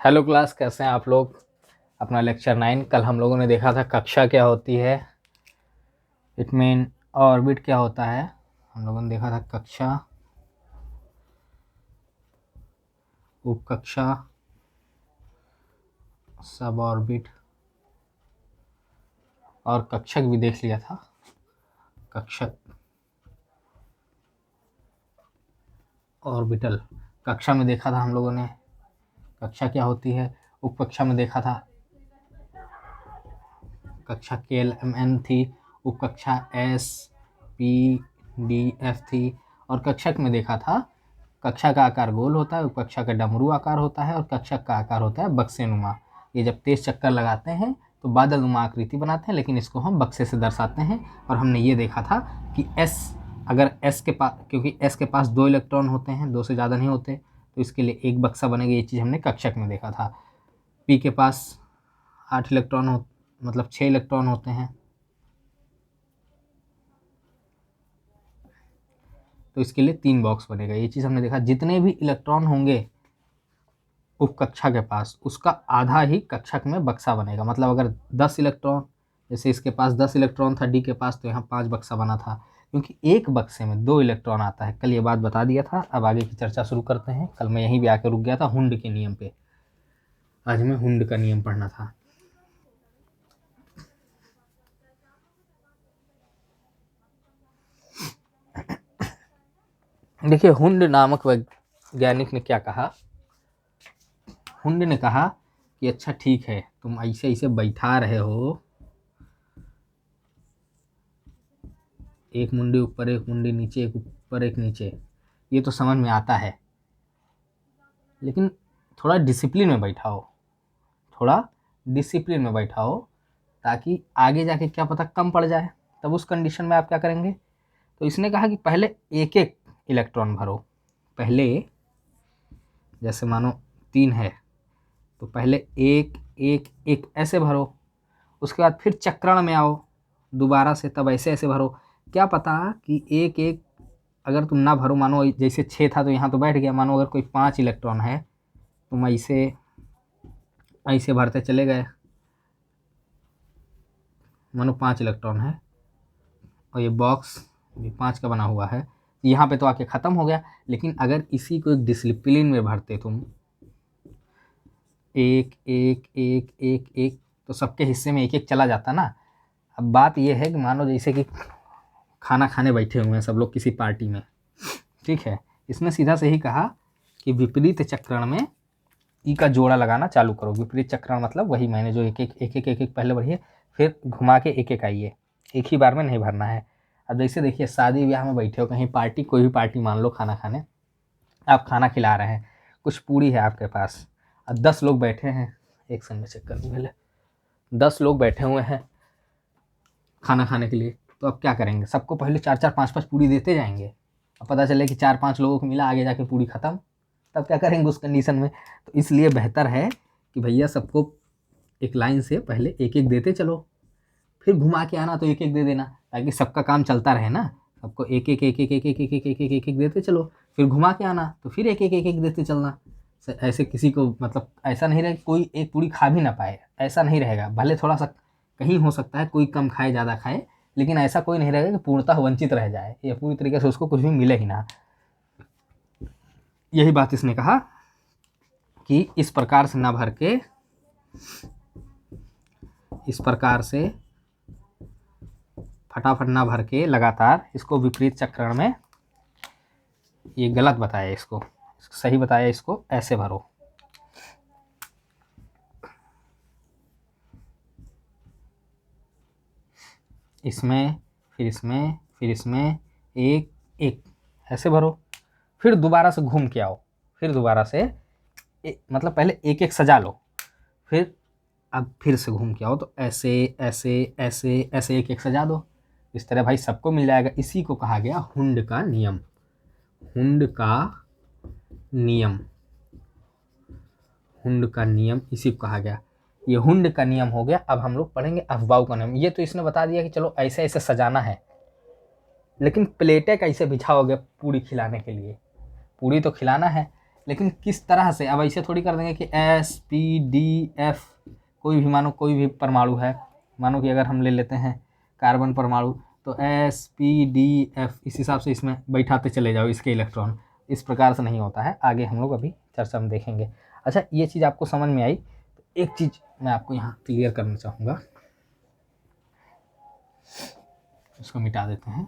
Hello class, कैसे हैं आप लोग। अपना लेक्चर 9 कल हम लोगों ने देखा था कक्षा क्या होती है, इट मीन ऑर्बिट क्या होता है। हम लोगों ने देखा था कक्षा, उपकक्षा, सब ऑर्बिट और कक्षक भी देख लिया था। कक्षक, ऑर्बिटल कक्षा में देखा था हम लोगों ने कक्षा क्या होती है। उपकक्षा में देखा था कक्षा KLMN थी, उपकक्षा SPDF थी, और कक्षक में देखा था कक्षा का आकार गोल होता है, उपकक्षा का डमरू आकार होता है और कक्षक का आकार होता है बक्सेनुमा। ये जब तेज चक्कर लगाते हैं तो बादल नुमा आकृति बनाते हैं, लेकिन इसको हम बक्से से दर्शाते हैं। और हमने ये देखा था कि S, अगर S के पास, क्योंकि S के पास 2 इलेक्ट्रॉन होते हैं, 2 से ज़्यादा नहीं होते, तो इसके लिए एक बक्सा बनेगा। ये चीज़ हमने कक्षक में देखा था। P के पास 8 इलेक्ट्रॉन हो, मतलब 6 इलेक्ट्रॉन होते हैं, तो इसके लिए 3 बॉक्स बनेगा। ये चीज़ हमने देखा। जितने भी इलेक्ट्रॉन होंगे उपकक्षा के पास, उसका आधा ही कक्षक में बक्सा बनेगा। मतलब अगर 10 इलेक्ट्रॉन, जैसे इसके पास 10 इलेक्ट्रॉन था D के पास, तो यहाँ 5 बक्सा बना था, क्योंकि एक बक्से में 2 इलेक्ट्रॉन आता है। कल ये बात बता दिया था। अब आगे की चर्चा शुरू करते हैं। कल मैं यहीं भी आकर रुक गया था हुंड के नियम पे। आज मैं हुंड का नियम पढ़ना था। देखिए, हुंड नामक वैज्ञानिक ने क्या कहा। हुंड ने कहा कि अच्छा ठीक है, तुम ऐसे ऐसे बैठा रहे हो, एक मुंडी ऊपर एक मुंडी नीचे, एक ऊपर एक नीचे, ये तो समझ में आता है, लेकिन थोड़ा डिसिप्लिन में बैठाओ, थोड़ा डिसिप्लिन में बैठाओ, ताकि आगे जाके क्या पता कम पड़ जाए। तब उस कंडीशन में आप क्या करेंगे। तो इसने कहा कि पहले एक एक इलेक्ट्रॉन भरो। पहले जैसे मानो 3 है, तो पहले एक एक एक ऐसे भरो, उसके बाद फिर चक्रण में आओ दोबारा से, तब ऐसे ऐसे भरो। क्या पता कि एक एक अगर तुम ना भरो, मानो जैसे 6 था तो यहाँ तो बैठ गया, मानो अगर कोई 5 इलेक्ट्रॉन है, तुम ऐसे ऐसे भरते चले गए, मानो 5 इलेक्ट्रॉन है और ये बॉक्स भी 5 का बना हुआ है, यहाँ पे तो आके ख़त्म हो गया। लेकिन अगर इसी को एक डिसिप्लिन में भरते तुम, एक एक एक एक एक, तो सबके हिस्से में एक एक चला जाता ना। अब बात यह है कि मानो जैसे कि खाना खाने बैठे हुए हैं सब लोग किसी पार्टी में, ठीक है। इसने सीधा से ही कहा कि विपरीत चक्रण में ई का जोड़ा लगाना चालू करो। विपरीत चक्रण मतलब वही मैंने जो एक एक एक एक एक, एक पहले भरिए, फिर घुमा के एक एक आइए, एक ही बार में नहीं भरना है। अब जैसे देखिए, शादी ब्याह में बैठे हो कहीं, पार्टी, कोई भी पार्टी मान लो, खाना खाने आप खाना खिला रहे हैं, कुछ पूड़ी है आपके पास, अब 10 लोग बैठे हैं, एक सेकंड में चेक कर पहले, 10 लोग बैठे हुए हैं खाना खाने के लिए, तो अब क्या करेंगे, सबको पहले 4-4 5-5 पूड़ी देते जाएंगे। अब पता चले कि 4-5 लोगों को मिला, आगे जाके पूड़ी ख़त्म, तब क्या करेंगे उस कंडीशन में। तो इसलिए बेहतर है कि भैया सबको एक लाइन से पहले एक एक देते चलो, फिर घुमा के आना तो एक एक दे देना, ताकि सबका काम चलता रहे ना। सबको एक एक एक एक एक एक एक एक एक एक एक देते चलो, फिर घुमा के आना तो फिर एक एक एक एक देते चलना। ऐसे किसी को, मतलब ऐसा नहीं रहे कोई एक पूरी खा भी ना पाए, ऐसा नहीं रहेगा। भले थोड़ा सा कहीं हो सकता है कोई कम खाए ज़्यादा खाए, लेकिन ऐसा कोई नहीं रहेगा कि पूर्णतः वंचित रह जाए या पूरी तरीके से उसको कुछ भी मिले ही ना। यही बात इसने कहा कि इस प्रकार से ना भर के, इस प्रकार से फटाफट ना भर के लगातार इसको विपरीत चक्रण में, ये गलत बताया, इसको सही बताया, इसको ऐसे भरो। इसमें, फिर इसमें, फिर इसमें, एक एक ऐसे भरो, फिर दोबारा से घूम के आओ, फिर दोबारा से मतलब पहले एक एक सजा लो, फिर अब फिर से घूम के आओ, तो ऐसे ऐसे ऐसे ऐसे एक एक सजा दो। इस तरह भाई सबको मिल जाएगा। इसी को कहा गया हुंड का नियम। हुंड का नियम, हुंड का नियम इसी को कहा गया। ये हुंड का नियम हो गया। अब हम लोग पढ़ेंगे अफबाऊ का नियम। ये तो इसने बता दिया कि चलो ऐसे ऐसे सजाना है, लेकिन प्लेटें कैसे बिछाओगे पूरी खिलाने के लिए। पूरी तो खिलाना है, लेकिन किस तरह से, अब ऐसे थोड़ी कर देंगे कि S P D F, कोई भी मानो कोई भी परमाणु है, मानो कि अगर हम ले लेते हैं कार्बन परमाणु, तो S P D F इस हिसाब से इसमें बैठाते चले जाओ इसके इलेक्ट्रॉन। इस प्रकार से नहीं होता है, आगे हम लोग अभी चर्चा में देखेंगे। अच्छा, ये चीज़ आपको समझ में आई। तो एक चीज़ मैं आपको यहाँ क्लियर करना चाहूँगा, इसको मिटा देते हैं।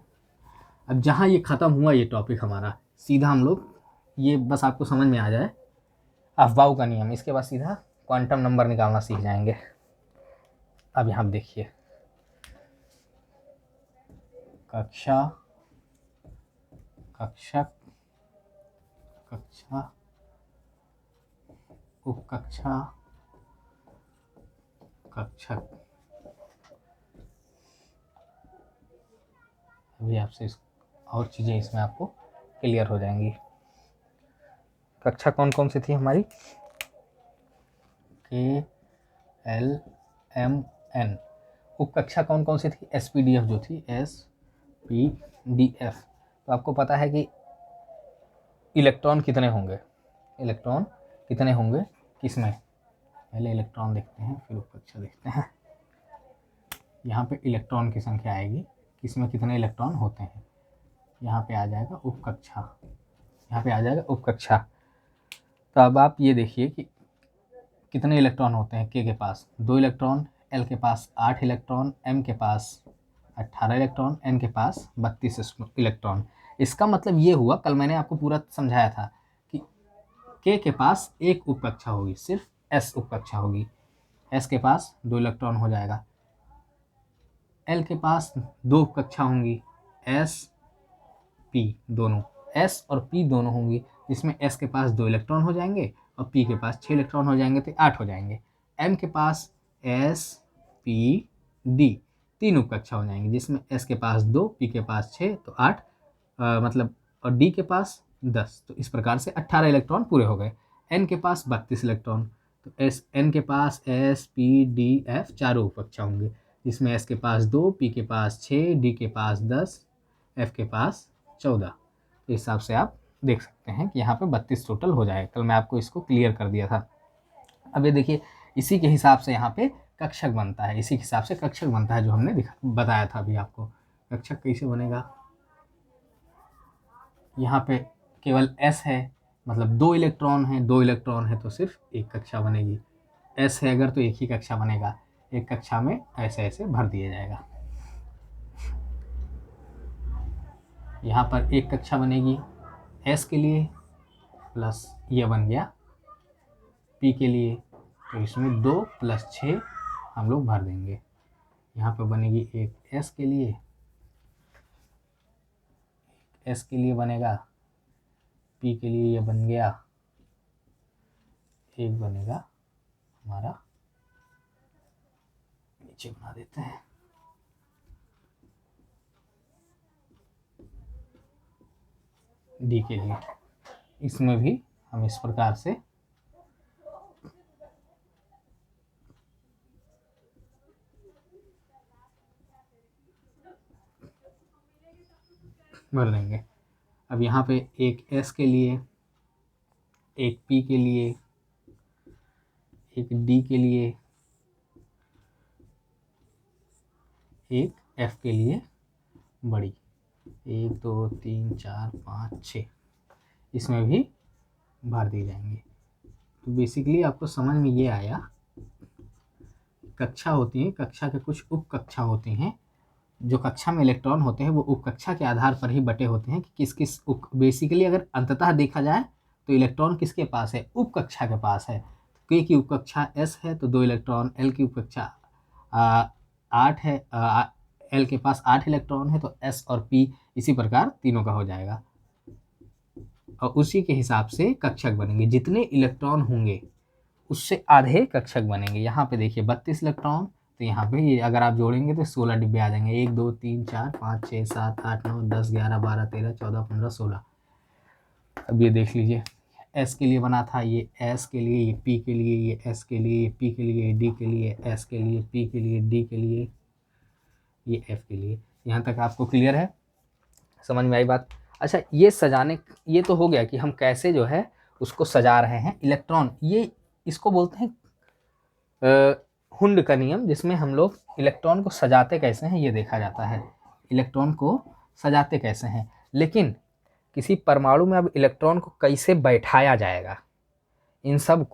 अब जहाँ ये ख़त्म हुआ ये टॉपिक हमारा, सीधा हम लोग, ये बस आपको समझ में आ जाए अफबाउ का नियम, इसके बाद सीधा क्वांटम नंबर निकालना सीख जाएंगे। अब यहाँ देखिए, कक्षा, कक्षक, कक्षा, उपकक्षा, कक्षक। अभी आपसे और चीज़ें इसमें आपको क्लियर हो जाएंगी। कक्षा कौन कौन सी थी हमारी? K L M N। उपकक्षा कौन कौन सी थी? SPDF जो थी, SPDF। तो आपको पता है कि इलेक्ट्रॉन कितने होंगे, इलेक्ट्रॉन कितने होंगे किसमें? पहले इलेक्ट्रॉन देखते हैं फिर उपकक्षा देखते हैं। यहाँ पे इलेक्ट्रॉन की संख्या आएगी, किसमें कितने इलेक्ट्रॉन होते हैं। यहाँ पे आ जाएगा उपकक्षा, यहाँ पे आ जाएगा उपकक्षा। तो अब आप ये देखिए कि कितने इलेक्ट्रॉन होते हैं। K के पास 2 इलेक्ट्रॉन, L के पास 8 इलेक्ट्रॉन, M के पास 18 इलेक्ट्रॉन, N के पास 32 इलेक्ट्रॉन। इसका मतलब ये हुआ, कल मैंने आपको पूरा समझाया था कि K के पास एक उपकक्षा होगी, सिर्फ S उपकक्षा होगी। S के पास 2 इलेक्ट्रॉन हो जाएगा। L के पास 2 उपकक्षा होंगी, S P दोनों, S और P दोनों होंगी, जिसमें S के पास 2 इलेक्ट्रॉन हो जाएंगे और P के पास 6 इलेक्ट्रॉन हो जाएंगे, तो 8 हो जाएंगे। M के पास S P D 3 उपकक्षा हो जाएंगे, जिसमें S के पास 2, P के पास 6, तो 8 मतलब, और D के पास 10। तो इस प्रकार से 18 इलेक्ट्रॉन पूरे हो गए। N के पास 32 इलेक्ट्रॉन, तो N के पास S P D F चारों उपकक्षा होंगे, जिसमें S के पास 2, P के पास 6, D के पास 10, F के पास 14। तो इस हिसाब से आप देख सकते हैं कि यहाँ पे 32 टोटल हो जाएगा। कल मैं आपको इसको क्लियर कर दिया था। अब ये देखिए, इसी के हिसाब से यहाँ पे कक्षक बनता है, इसी के हिसाब से कक्षक बनता है, जो हमने बताया था अभी आपको। कक्षक कैसे बनेगा? यहाँ पे केवल S है, मतलब 2 इलेक्ट्रॉन है, 2 इलेक्ट्रॉन है तो सिर्फ एक कक्षा बनेगी। S है अगर तो एक ही कक्षा बनेगा, एक कक्षा में ऐसे ऐसे भर दिया जाएगा। यहाँ पर एक कक्षा बनेगी S के लिए, प्लस ये बन गया P के लिए, तो इसमें 2 + 6 हम लोग भर देंगे। यहाँ पे बनेगी एक S के लिए, S के लिए बनेगा, P के लिए ये बन गया, एक बनेगा हमारा, नीचे बना देते हैं, D के लिए। इसमें भी हम इस प्रकार से भर देंगे। अब यहाँ पे एक S के लिए, एक P के लिए, एक D के लिए, एक F के लिए बड़ी, 1 2 3 4 5 6, इसमें भी भर दिए जाएंगे। तो बेसिकली आपको समझ में ये आया, कक्षा होती है, कक्षा के कुछ उप कक्षा होती हैं। जो कक्षा में इलेक्ट्रॉन होते हैं वो उपकक्षा के आधार पर ही बटे होते हैं कि किस किस बेसिकली अगर अंततः देखा जाए तो इलेक्ट्रॉन किसके पास है? उपकक्षा के पास है। K की उपकक्षा S है तो 2 इलेक्ट्रॉन, L की उपकक्षा 8 है, L के पास 8 इलेक्ट्रॉन है तो S और P इसी प्रकार तीनों का हो जाएगा, और उसी के हिसाब से कक्षक बनेंगे। जितने इलेक्ट्रॉन होंगे उससे आधे कक्षक बनेंगे। यहाँ पे देखिए 32 इलेक्ट्रॉन, तो यहाँ पे ये अगर आप जोड़ेंगे तो 16 डिब्बे आ जाएंगे, 1 2 3 4 5 6 7 8 9 10 11 12 13 14 15 16। अब ये देख लीजिए, S के लिए बना था, ये S के लिए, ये P के लिए, ये S के लिए, ये P के लिए, ये D के लिए, S के लिए, P के लिए, D के लिए, ये F के लिए। यहाँ तक आपको क्लियर है? समझ में आई बात? अच्छा, ये सजाने, ये तो हो गया कि हम कैसे जो है उसको सजा रहे हैं। इलेक्ट्रॉन, ये इसको बोलते हैं हुंड का नियम, जिसमें हम लोग इलेक्ट्रॉन को सजाते कैसे हैं ये देखा जाता है। इलेक्ट्रॉन को सजाते कैसे हैं, लेकिन किसी परमाणु में अब इलेक्ट्रॉन को कैसे बैठाया जाएगा, इन सब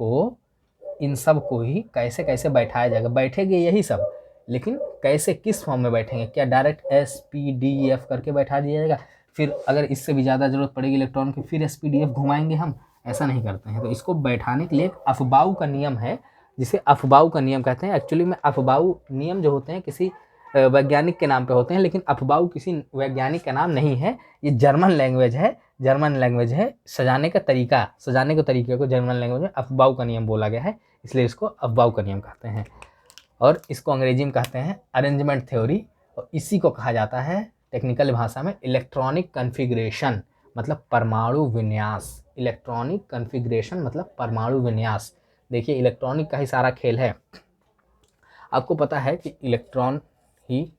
को ही कैसे कैसे बैठाया जाएगा, बैठेंगे यही सब, लेकिन कैसे, किस फॉर्म में बैठेंगे, क्या डायरेक्ट SPDF करके बैठा दिया जाएगा, फिर अगर इससे भी ज़्यादा जरूरत पड़ेगी इलेक्ट्रॉन की फिर SPDF घुमाएंगे हम, ऐसा नहीं करते हैं। तो इसको बैठाने के लिए एक अफबाऊ का नियम है, जिसे अफबाऊ का नियम कहते हैं। एक्चुअली में अफबाऊ नियम जो होते हैं किसी वैज्ञानिक के नाम पे होते हैं, लेकिन अफबाऊ किसी वैज्ञानिक का नाम नहीं है, ये जर्मन लैंग्वेज है। सजाने के तरीके को जर्मन लैंग्वेज में अफबाऊ का नियम बोला गया है, इसलिए इसको अफबाऊ का नियम कहते हैं। और इसको अंग्रेजी में कहते हैं अरेंजमेंट थ्योरी, और इसी को कहा जाता है टेक्निकल भाषा में इलेक्ट्रॉनिक कन्फिग्रेशन, मतलब परमाणु विन्यास। इलेक्ट्रॉनिक कन्फिग्रेशन मतलब परमाणु विन्यास। देखिए इलेक्ट्रॉनिक का ही सारा खेल है। आपको पता है कि इलेक्ट्रॉन ही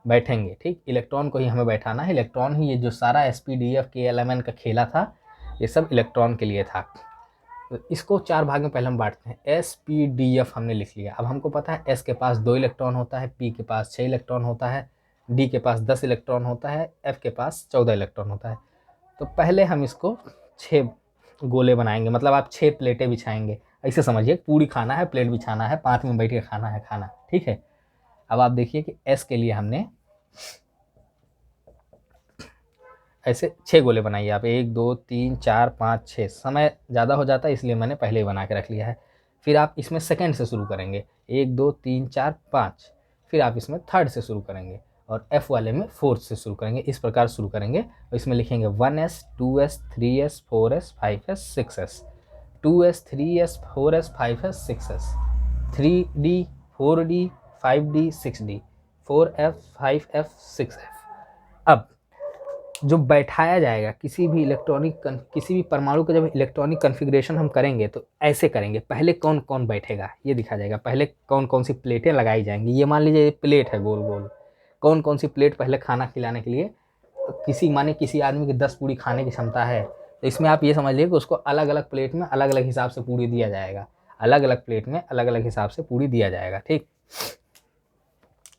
बैठेंगे, ठीक, इलेक्ट्रॉन को ही हमें बैठाना है। इलेक्ट्रॉन ही, ये जो सारा SPDF KLMN का खेला था, ये सब इलेक्ट्रॉन के लिए था। तो इसको 4 भाग में पहले हम बांटते हैं। SPDF हमने लिख लिया। अब हमको पता है S के पास 2 इलेक्ट्रॉन होता है, P के पास 6 इलेक्ट्रॉन होता है, D के पास 10 इलेक्ट्रॉन होता है, F के पास 14 इलेक्ट्रॉन होता है। तो पहले हम इसको 6 गोले बनाएंगे, मतलब आप 6 प्लेटें बिछाएंगे, ऐसे समझिए। पूरी खाना है, प्लेट बिछाना है, 5 में बैठ के खाना है खाना, ठीक है। अब आप देखिए कि S के लिए हमने ऐसे 6 गोले बनाइए आप, 1 2 3 4 5 6। समय ज़्यादा हो जाता है इसलिए मैंने पहले ही बना के रख लिया है। फिर आप इसमें सेकंड से शुरू करेंगे, 1 2 3 4 5। फिर आप इसमें थर्ड से शुरू करेंगे, और F वाले में फोर्थ से शुरू करेंगे। इस प्रकार शुरू करेंगे, और इसमें लिखेंगे 1S 2S 3S 4S 5S 6S, 2S 3S 4S 5S 6S, 3D 4D 5D 6D, 4F 5F 6F। अब जो बैठाया जाएगा किसी भी परमाणु का जब इलेक्ट्रॉनिक कन्फिग्रेशन हम करेंगे तो ऐसे करेंगे। पहले कौन कौन बैठेगा ये दिखा जाएगा। पहले कौन कौन सी प्लेटें लगाई जाएंगी, ये मान लीजिए प्लेट है गोल गोल, कौन कौन सी प्लेट पहले खाना खिलाने के लिए, किसी आदमी की 10 पूरी खाने की क्षमता है, तो इसमें आप ये समझ लीजिए कि उसको अलग अलग प्लेट में अलग अलग हिसाब से पूरी दिया जाएगा, अलग अलग प्लेट में अलग अलग हिसाब से पूरी दिया जाएगा, ठीक।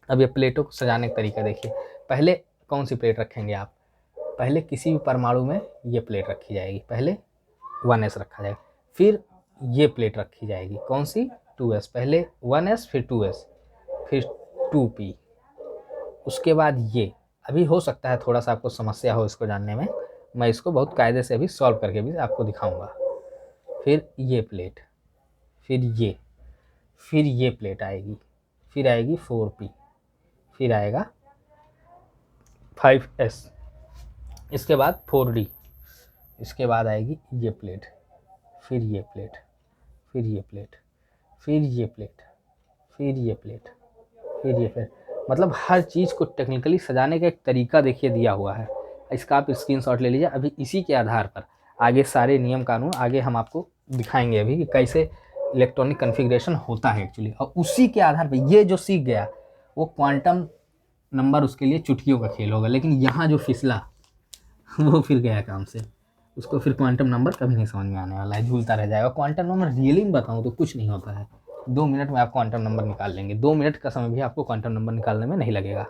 अब ये प्लेटों को सजाने का तरीका देखिए। पहले कौन सी प्लेट रखेंगे आप, पहले किसी भी परमाणु में ये प्लेट रखी जाएगी, पहले 1S रखा जाएगा, फिर ये प्लेट रखी जाएगी, कौन सी, 2S, पहले 1S फिर 2S फिर 2P, उसके बाद ये। अभी हो सकता है थोड़ा सा आपको समस्या हो इसको जानने में, मैं इसको बहुत कायदे से अभी सॉल्व करके भी आपको दिखाऊंगा। फिर ये प्लेट, फिर ये प्लेट आएगी, फिर आएगी 4P, फिर आएगा 5S, इसके बाद 4D, इसके बाद आएगी ये प्लेट, फिर ये प्लेट, फिर ये प्लेट, फिर ये प्लेट, फिर ये प्लेट, फिर ये प्लेट। मतलब हर चीज़ को टेक्निकली सजाने का एक तरीका देखिए दिया हुआ है। इसका आप स्क्रीनशॉट ले लीजिए। अभी इसी के आधार पर आगे सारे नियम कानून आगे हम आपको दिखाएंगे अभी कि कैसे इलेक्ट्रॉनिक कन्फिग्रेशन होता है एक्चुअली। और उसी के आधार पर ये जो सीख गया वो क्वांटम नंबर उसके लिए चुटकियों का खेल होगा, लेकिन यहाँ जो फिसला वो फिर गया काम से, उसको फिर क्वांटम नंबर कभी नहीं समझ में आने वाला है, झूलता रह जाएगा। क्वांटम नंबर रियली में बताऊँ तो कुछ नहीं होता है, 2 मिनट में आप क्वांटम नंबर निकाल लेंगे। 2 मिनट का समय भी आपको क्वांटम नंबर निकालने में नहीं लगेगा।